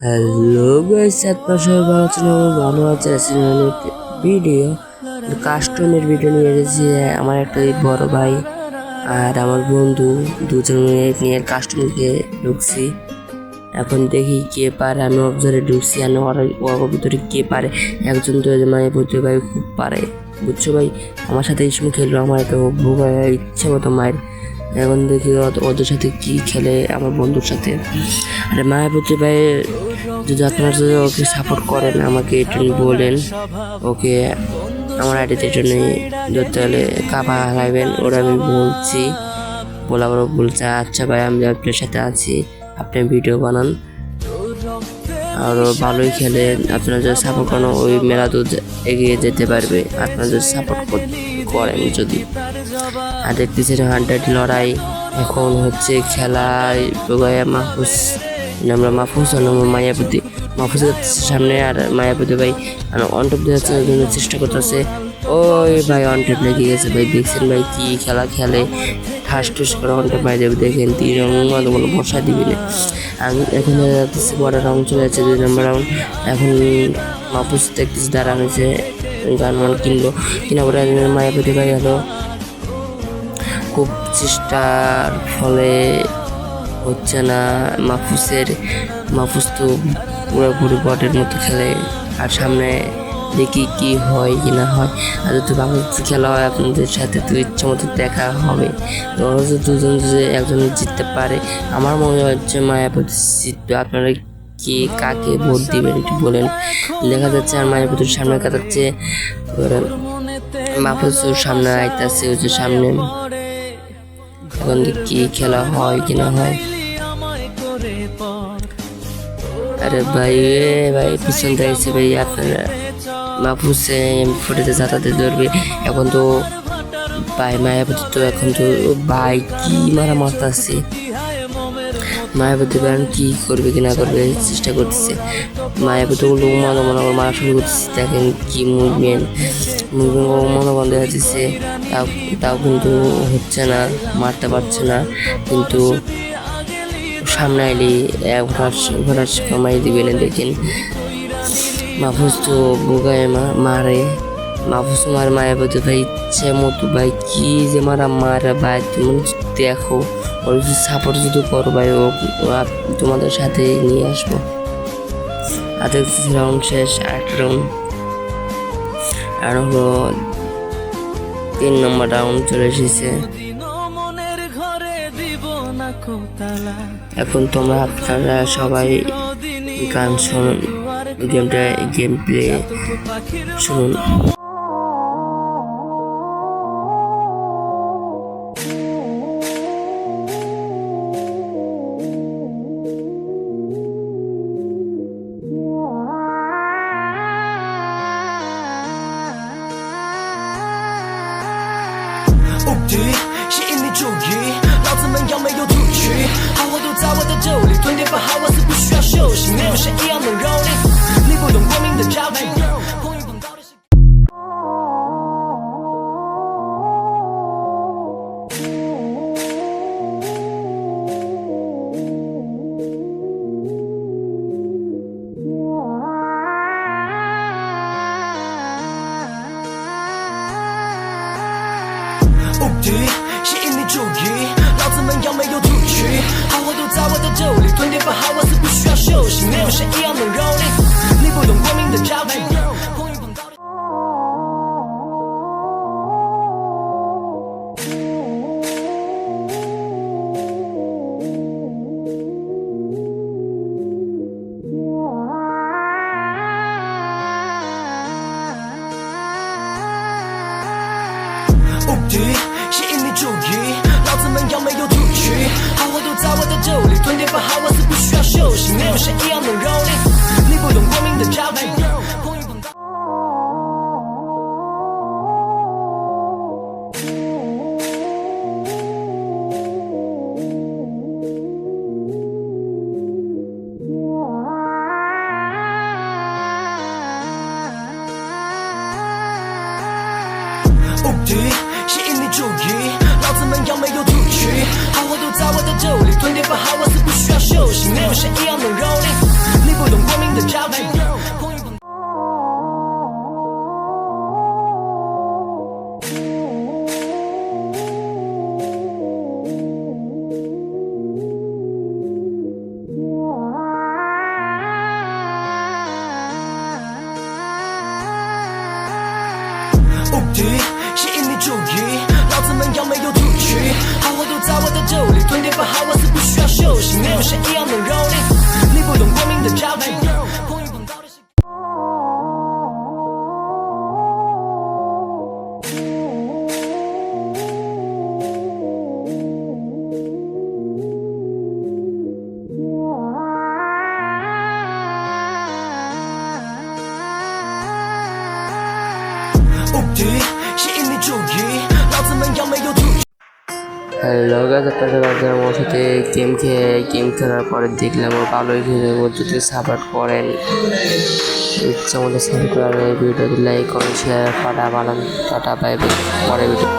Hello guys, আপনারা সবাই ভালো আছেন? আমি ভালো আছি। ভিডিও কাস্টমের ভিডিও নিয়ে এসেছি। আমার একটা বড় ভাই আর আমার বন্ধু দুজন নিয়ে কাস্টমকে ঢুকছি। এখন দেখি কে পারে। আমি অবজারে ঢুকছি আর ওর ভিতরে কে পারে। একজন তো মানে বুঝতে ভাই খুব পারে, বুঝছো ভাই। আমার সাথে এই সময় খেললো, আমার তো ভোগায় ইচ্ছে মতো মায়ের। এখন দেখি ওদের সাথে কি খেলে আমার বন্ধুর সাথে। আরে মায়াবতী ভাই, যদি আপনারা যদি ওকে সাপোর্ট করেন আমাকে একটু বলেন। ওকে আমার আইডিতে জন্য ধরতে হলে কাপা হারাইবেন, ওরা আমি বলছি। বলাবার বলছে আচ্ছা ভাই, আমি আপনার সাথে আছি, আপনি ভিডিও বানান। আরও ভালোই খেলে, আপনারা যদি সাপোর্ট করেন ওই মেলা তো এগিয়ে যেতে পারবে, আপনারা যদি সাপোর্ট করেন যদি। আর দেখতেছেন 100 লড়াই এখন হচ্ছে খেলায় মাহফুজ, আমরা মাহফুজ মায়াবতী। মাহফুজের সামনে আর মায়াবতী ভাই অনটপ দেওয়ার জন্য চেষ্টা করতেছে। ওই ভাই অনটপ লেগে গেছে ভাই, দেখছেন ভাই কি খেলা খেলে, ঠাস ঠুস করে অনটপ মাই দেবে। দেখেন 3 রাউন্ড কোনো বসা দিবি না। আমি এখানে যাচ্ছি, বড় রাউন্ড চলে যাচ্ছে 2 নম্বর রাউন্ড। এখন মাহফুজ দেখতেছি দাঁড়ানো হয়েছে, গান কিনলো, কিনা পরে মায়াবতী ভাই হলো খুব চেষ্টার ফলে হচ্ছে না। মাহফুজ তো পুরোপুরি বটের মতো খেলে। আর সামনে দেখি কি হয় কি না হয়। আর যদি বাংলাদেশ খেলা হয় আপনাদের সাথে তো ইচ্ছে মতো দেখা হবে। তো দুজন যদি একজন জিততে পারে, আমার মনে হচ্ছে মায়াবতী জিতবে। আপনারা কি কাকে ভোট দিবেন একটু বলেন। দেখা যাচ্ছে আর মায়াবতীর সামনে কাটাচ্ছে, মাহফুজ সামনে আইতাছে, ওই যে সামনে। এখন কি খেলা হয় কি না হয়। আরে ভাই ভাই পিছন দেখছে ভাই, আপনারা মাহফুজ ফুটেতে যাতাতে ধরবে। এখন তো ভাই মায়াবতী তো এখন তো ভাই কি মারা মারতাছে। মায়াবতী ভাই কি করবে কি না করবে চেষ্টা করতেছে। মায়াবতী লোক মনে মারা শুরু করতেছে। দেখেন কি মুভমেন্ট মনে বন্ধ হয়ে যাচ্ছে। তাও কিন্তু হচ্ছে না, মারতে পারছে না। কিন্তু সামনে আইলে ঘোরাস কমাই দিবে না। দেখেন মাহফুজ তো বুগায় মারে, মাহফুজ মার মায়াবতী ভাই ইচ্ছে মতো ভাই কি যে মারা ভাই। তুমি দেখো ওর সাপোর্ট যদি করো ভাই, ও তোমাদের সাথে নিয়ে আসবো। আর রাউন্ড শেষ, 8 রাউন্ড আর হলো 3 নম্বর রাউন্ড চলে এসেছে। এখন আপনারা সবাই গান শুনুন, গেম প্লে শুনুন।吸引你注意，老子们要没有出去，好货都在我的手里，吞点不好，我是不需要休息，没有谁一样能蹂躏，你不懂光明的交集。吸引你注意，老子们要没有出去，好货都在我的手里，吞点不好，我是不需要休息，没有谁一样能蹂躏，你不懂光明的交集。吸引你注意，老子们要没有出去，好货都在我的手里，吞点不好，我是不需要休息，没有谁一样能蹂躏，你不懂光明的交集。吸引你注意，老子们要没有出去，好货都在我的手里，吞点不好，我是不需要休息，没有谁一样能蹂躏，你不懂敌，吸引你注意，老子们要没有突厥，好货都在我的兜里，蹲点把好我是不需要休息，没有谁一样能蹂躏，你不懂光明的交集。碰遇碰到的是。无敌，吸引你注意，老子们要没有突厥。 হ্যালো গাইস, আপনাদের কাছে আমার সাথে গেম খেলার পরে দেখলাম ও ভালোই খেলে, ও যদি সাপোর্ট করেন ইচ্ছা মতো সাপোর্ট করেন, এই ভিডিওতে লাইক করেন, শেয়ার পাঠা বানান, টাটা বাই বাই, পরে ভিডিও।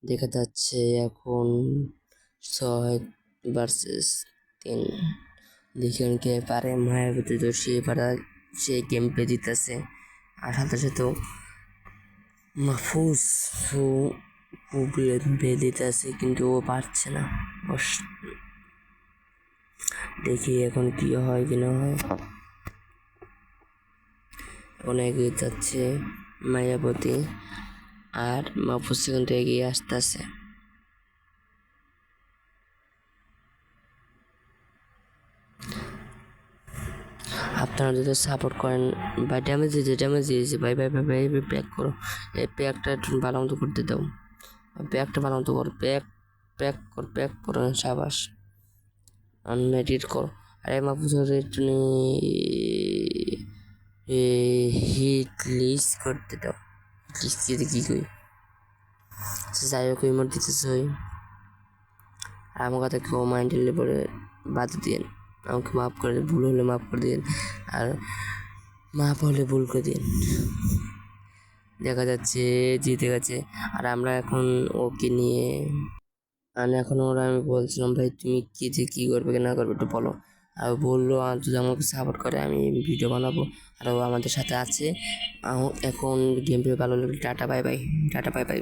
দেখা যাচ্ছে এখন 6 ভার্সেস 3। দেখি কে পারে। মায়াবতী তো সে গেম পে জিতেছে, আর সাথে সাথে মাহফুজ খুব বেদিতে আছে, কিন্তু ও পারছে না। দেখি এখন কি হয় কি না হয়। এখন এগিয়ে যাচ্ছে মায়াবতী, আর মাহফুজ কিন্তু এগিয়ে আসতেছে। আপনারা যদি সাপোর্ট করেন, ভাই ড্যামেজ দিয়েছে, ভাই ভাই ভাই ভাই প্যাক করো, এই প্যাকটা একটু ভালো মতো করতে দাও, প্যাকটা ভালো মতো করো, প্যাক করো, সাবাস, এডিট করো। আরে মাহফুজের একটু হিট লিস্ট করতে দাও, লিস্ট দিয়ে কি কই যাই হোক ইমোট দিতেছে হই। আর আমার কথা কেউ মাইন্ডে পরে বাদ দিন, আমাকে মাফ করে দিন, ভুল হলে মাফ করে দিন, আর মাফ হলে ভুল করে দিন। দেখা যাচ্ছে জিতে গেছে, আর আমরা এখন ওকে নিয়ে এখন ওরা আমি বলছিলাম ভাই তুমি কি করবে কি না করবে একটু বলো। আর ও বললো আর যদি আমাকে সাপোর্ট করে আমি ভিডিও বানাবো, আর ও আমাদের সাথে আছে। এখন গেম প্লে ভালো লাগলে টাটা বাই বাই।